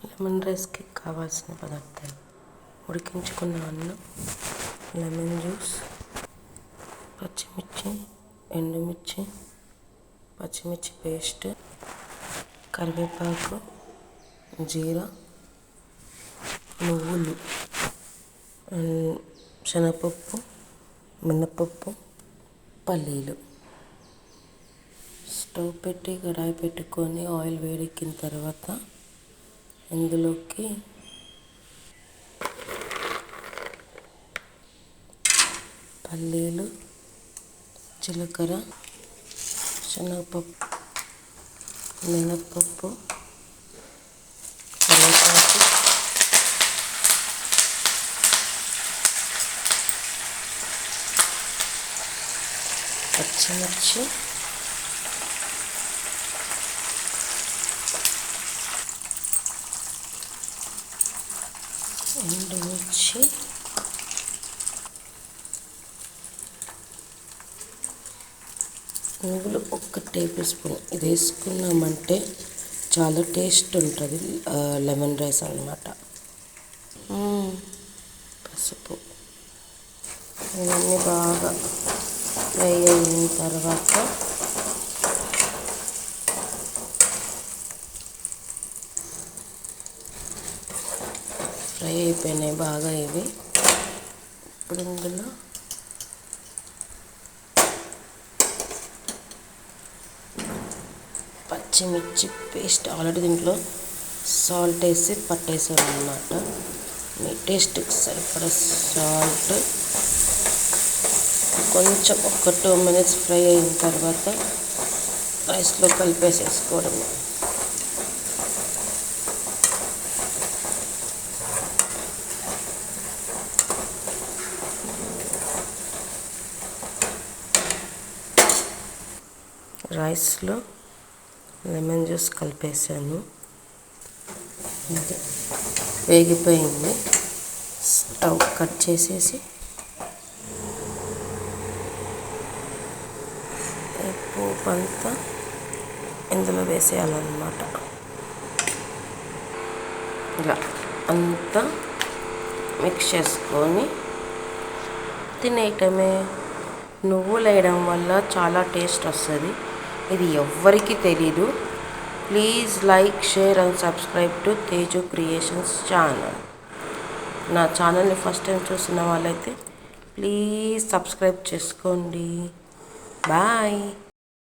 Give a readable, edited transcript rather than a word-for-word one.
Lemon రైస్కి కావాల్సిన పదార్థాలు: ఉడికించుకున్న అన్నం, లెమన్ జ్యూస్, పచ్చిమిర్చి, ఎండుమిర్చి, పచ్చిమిర్చి పేస్ట్, కరివేపాకు, జీరా, నువ్వులు, శనగపప్పు, మినపప్పు, పల్లీలు. స్టవ్ పెట్టి కడాయి పెట్టుకొని ఆయిల్ వేడెక్కిన తర్వాత ఇందులోకి పల్లీలు, జీలకర్ర, శనగపప్పు, మినపప్పు, కరివేపాకు, పచ్చిమిర్చి, ఎండుమిర్చి, నువ్వులు 1 టేబుల్ స్పూన్. ఇది వేసుకున్నామంటే చాలా టేస్ట్ ఉంటుంది లెమన్ రైస్ అన్నమాట. పసుపు. ఇవన్నీ బాగా ఫ్రై అయిన తర్వాత ఫ్రై అయిపోయినాయి బాగా ఇవి. ఇప్పుడు ఇందులో పచ్చిమిర్చి పేస్ట్, ఆల్రెడీ దీంట్లో సాల్ట్ వేసి పట్టేసాను అన్నమాట. మీ టేస్ట్కి సరిపడా సాల్ట్. కొంచెం ఒక 2 minutes ఫ్రై అయిన తర్వాత రైస్లో కలిపేసేసుకోవడం. రైస్లో లెమన్ జ్యూస్ కలిపేసాను. వేగిపోయింది. స్టవ్ కట్ చేసేసి ఈ పోపు అంతా ఇందులో వేసేయాలన్నమాట. ఇలా అంతా మిక్స్ చేసుకొని తినేయటమే. నువ్వులు వేయడం వల్ల చాలా టేస్ట్ వస్తుంది. ఇది ఎవ్వరికీ తెలీదు. Please like, share and subscribe to Teju creations channel. నా ఛానల్ని ఫస్ట్ టైం చూసిన వాళ్ళైతే ప్లీజ్ సబ్స్క్రైబ్ చేసుకోండి. బాయ్.